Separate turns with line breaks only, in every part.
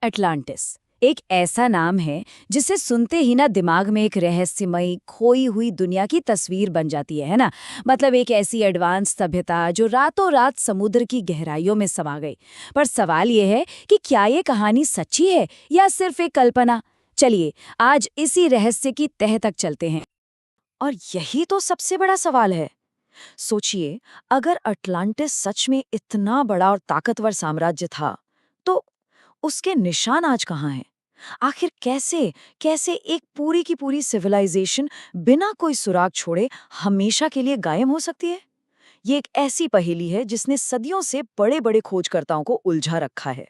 Atlantis एक ऐसा नाम है जिसे सुनते ही ना दिमाग में एक रहस्यमयी खोई हुई दुनिया की तस्वीर बन जाती है ना। मतलब एक ऐसी एडवांस सभ्यता जो रातों रात समुद्र की गहराइयों में समा गई। पर सवाल यह है कि क्या ये कहानी सच्ची है या सिर्फ एक कल्पना। चलिए आज इसी रहस्य की तह तक चलते हैं। और यही तो सबसे बड़ा सवाल है। सोचिए, अगर अटलांटिस सच में इतना बड़ा और ताकतवर साम्राज्य था तो उसके निशान आज कहाँ हैं? आखिर कैसे कैसे एक पूरी की पूरी सिविलाइजेशन बिना कोई सुराग छोड़े हमेशा के लिए गायब हो सकती है? ये एक ऐसी पहेली है जिसने सदियों से बड़े बड़े खोजकर्ताओं को उलझा रखा है।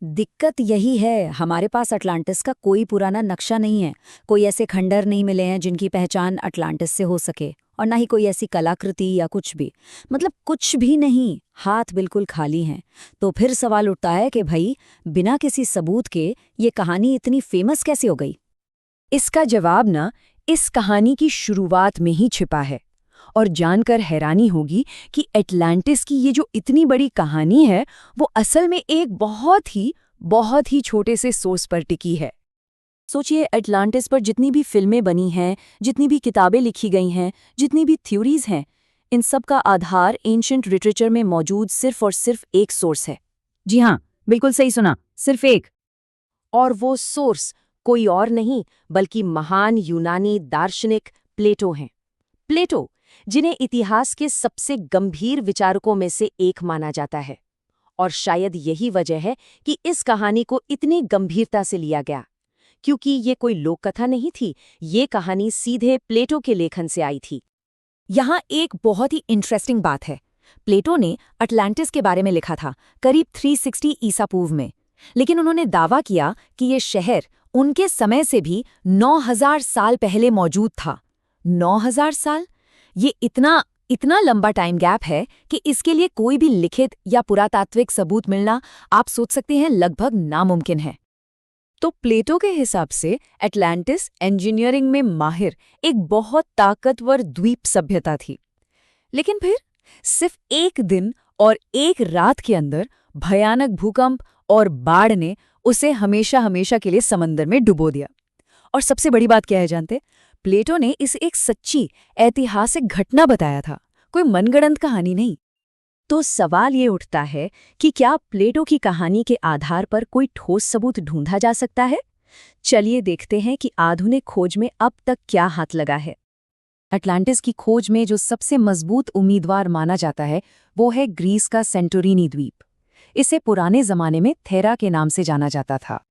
दिक्कत यही है, हमारे पास अटलांटिस का कोई पुराना नक्शा नहीं है। कोई ऐसे खंडर नहीं मिले हैं जिनकी पहचान अटलांटिस से हो सके, और ना ही कोई ऐसी कलाकृति या कुछ भी। मतलब कुछ भी नहीं, हाथ बिल्कुल खाली हैं। तो फिर सवाल उठता है कि भाई, बिना किसी सबूत के ये कहानी इतनी फेमस कैसे हो गई?
इसका जवाब ना इस कहानी की शुरुआत में ही छिपा है। और जानकर हैरानी होगी कि एटलांटिस की ये जो इतनी बड़ी कहानी है वो असल में एक बहुत ही छोटे से सोर्स पर टिकी है। सोचिए, एटलांटिस पर जितनी भी फिल्में बनी हैं, जितनी भी किताबें लिखी गई हैं, जितनी भी थ्योरीज हैं, इन सब का आधार एंशिएंट लिटरेचर में मौजूद सिर्फ और सिर्फ एक सोर्स है। जी हाँ, बिल्कुल सही सुना, सिर्फ एक। और वो सोर्स कोई और नहीं बल्कि महान यूनानी दार्शनिक प्लेटो हैं। प्लेटो, जिन्हें इतिहास के सबसे गंभीर विचारकों में से एक माना जाता है। और शायद यही वजह है कि इस कहानी को इतनी गंभीरता से लिया गया, क्योंकि ये कोई लोककथा नहीं थी, ये कहानी सीधे प्लेटो के लेखन से आई थी।
यहाँ एक बहुत ही इंटरेस्टिंग बात है। प्लेटो ने अटलांटिस के बारे में लिखा था करीब 360 ईसा पूर्व में, लेकिन उन्होंने दावा किया कि ये शहर उनके समय से भी 9000 साल पहले मौजूद था। 9000 साल? ये इतना लंबा टाइम गैप है कि इसके लिए कोई भी लिखित या पुरातात्विक सबूत मिलना, आप सोच सकते हैं, लगभग नामुमकिन है।
तो प्लेटो के हिसाब से एटलांटिस इंजीनियरिंग में माहिर एक बहुत ताकतवर द्वीप सभ्यता थी। लेकिन फिर सिर्फ एक दिन और एक रात के अंदर भयानक भूकंप और बाढ़ ने उसे हमेशा हमेशा के लिए समंदर में डुबो दिया। और सबसे बड़ी बात क्या है जानते? प्लेटो ने इसे एक सच्ची ऐतिहासिक घटना बताया था, कोई मनगढ़ंत कहानी नहीं। तो सवाल ये उठता है कि क्या प्लेटो की कहानी के आधार पर कोई ठोस सबूत ढूंढा जा सकता है? चलिए देखते हैं कि आधुनिक खोज में अब तक क्या हाथ लगा है। अटलांटिस की खोज में जो सबसे मजबूत उम्मीदवार माना जाता है वो है ग्रीस का सेंटोरिनी द्वीप। इसे पुराने जमाने में थेरा के नाम से जाना जाता था।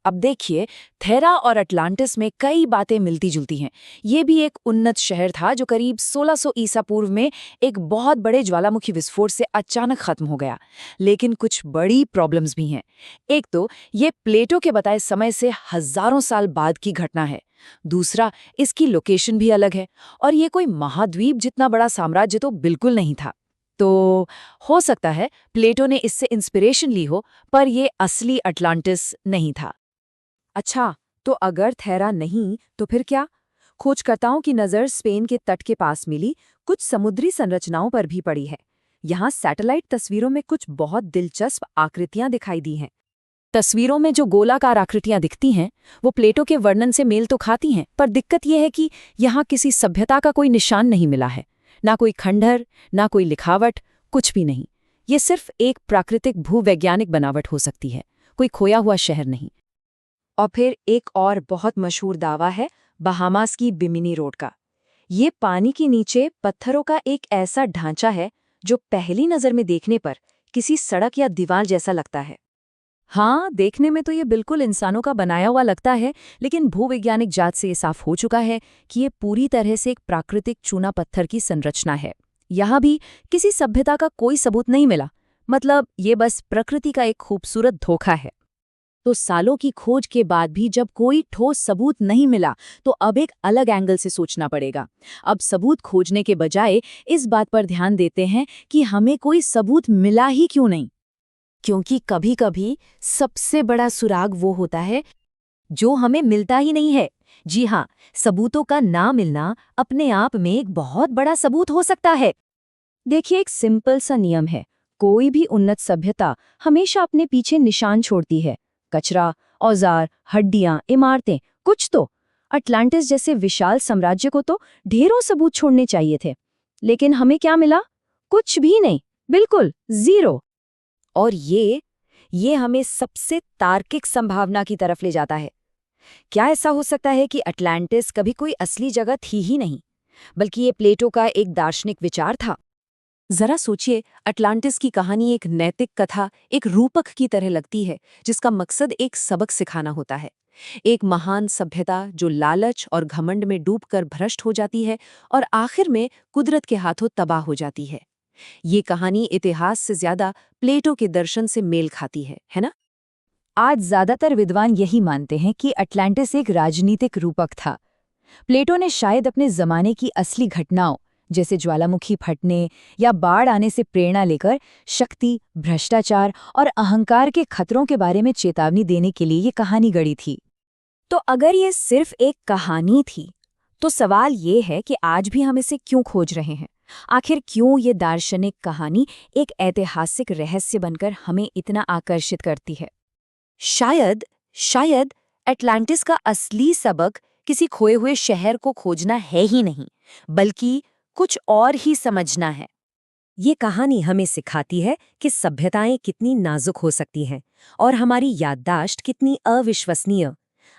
अब देखिए, थेरा और अटलांटिस में कई बातें मिलती जुलती हैं। ये भी एक उन्नत शहर था जो करीब 1600 ईसा पूर्व में एक बहुत बड़े ज्वालामुखी विस्फोट से अचानक खत्म हो गया। लेकिन कुछ बड़ी प्रॉब्लम्स भी हैं। एक तो ये प्लेटो के बताए समय से हजारों साल बाद की घटना है। दूसरा, इसकी लोकेशन भी अलग है, और ये कोई महाद्वीप जितना बड़ा साम्राज्य तो बिल्कुल नहीं था। तो हो सकता है प्लेटो ने इससे इंस्पिरेशन ली हो, पर ये असली अटलांटिस नहीं था। अच्छा, तो अगर थेरा नहीं तो फिर क्या? खोजकर्ताओं की नज़र स्पेन के तट के पास मिली कुछ समुद्री संरचनाओं पर भी पड़ी है। यहाँ सैटेलाइट तस्वीरों में कुछ बहुत दिलचस्प आकृतियां दिखाई दी हैं। तस्वीरों में जो गोलाकार आकृतियां दिखती हैं वो प्लेटो के वर्णन से मेल तो खाती हैं, पर दिक्कत यह है कि यहाँ किसी सभ्यता का कोई निशान नहीं मिला है। ना कोई खंडहर, ना कोई लिखावट, कुछ भी नहीं। ये सिर्फ एक प्राकृतिक भूवैज्ञानिक बनावट हो सकती है, कोई खोया हुआ शहर नहीं। और फिर एक और बहुत मशहूर दावा है बहामास की बिमिनी रोड का। ये पानी के नीचे पत्थरों का एक ऐसा ढांचा है जो पहली नज़र में देखने पर किसी सड़क या दीवार जैसा लगता है। हाँ, देखने में तो ये बिल्कुल इंसानों का बनाया हुआ लगता है, लेकिन भूवैज्ञानिक जांच से ये साफ हो चुका है कि ये पूरी तरह से एक प्राकृतिक चूना पत्थर की संरचना है। यहाँ भी किसी सभ्यता का कोई सबूत नहीं मिला। मतलब ये बस प्रकृति का एक खूबसूरत धोखा है। तो सालों की खोज के बाद भी जब कोई ठोस सबूत नहीं मिला, तो अब एक अलग एंगल से सोचना पड़ेगा। अब सबूत खोजने के बजाय इस बात पर ध्यान देते हैं कि हमें कोई सबूत मिला ही क्यों नहीं। क्योंकि कभी-कभी सबसे बड़ा सुराग वो होता है जो हमें मिलता ही नहीं है। जी हाँ, सबूतों का ना मिलना अपने आप में एक बहुत बड़ा सबूत हो सकता है। देखिए, एक सिंपल सा नियम है, कोई भी उन्नत सभ्यता हमेशा अपने पीछे निशान छोड़ती है।
कचरा, औजार, हड्डियां, इमारतें, कुछ तो। अटलांटिस जैसे विशाल साम्राज्य को तो ढेरों सबूत छोड़ने चाहिए थे, लेकिन हमें क्या मिला? कुछ भी नहीं, बिल्कुल जीरो। और ये हमें सबसे तार्किक संभावना की तरफ ले जाता है। क्या ऐसा हो सकता है कि अटलांटिस कभी कोई असली जगह थी ही नहीं, बल्कि ये प्लेटो का एक दार्शनिक विचार था?
जरा सोचिए, अटलांटिस की कहानी एक नैतिक कथा, एक रूपक की तरह लगती है, जिसका मकसद एक सबक सिखाना होता है। एक महान सभ्यता जो लालच और घमंड में डूबकर भ्रष्ट हो जाती है और आखिर में कुदरत के हाथों तबाह हो जाती है। ये कहानी इतिहास से ज्यादा प्लेटो के दर्शन से मेल खाती है ना?
आज ज्यादातर विद्वान यही मानते हैं कि अटलांटिस एक राजनीतिक रूपक था। प्लेटो ने शायद अपने जमाने की असली घटनाओं, जैसे ज्वालामुखी फटने या बाढ़ आने से प्रेरणा लेकर शक्ति, भ्रष्टाचार और अहंकार के खतरों के बारे में चेतावनी देने के लिए ये कहानी गढ़ी थी। तो अगर ये सिर्फ एक कहानी थी, तो सवाल ये है कि आज भी हम इसे क्यों खोज रहे हैं? आखिर क्यों ये दार्शनिक कहानी एक ऐतिहासिक रहस्य बनकर हमें इतना आकर्षित करती है?
शायद अटलांटिस का असली सबक किसी खोए हुए शहर को खोजना है ही नहीं, बल्कि कुछ और ही समझना है।
ये कहानी हमें सिखाती है कि सभ्यताएं कितनी नाजुक हो सकती हैं और हमारी याददाश्त कितनी अविश्वसनीय।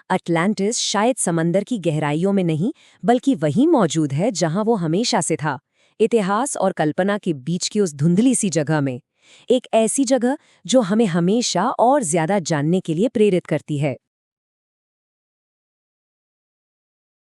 अटलांटिस शायद समंदर की गहराइयों में नहीं, बल्कि वहीं मौजूद है जहां वो हमेशा से था, इतिहास और कल्पना के बीच की उस धुंधली सी जगह में। एक ऐसी जगह जो हमें हमेशा और ज्यादा जानने के लिए प्रेरित करती है।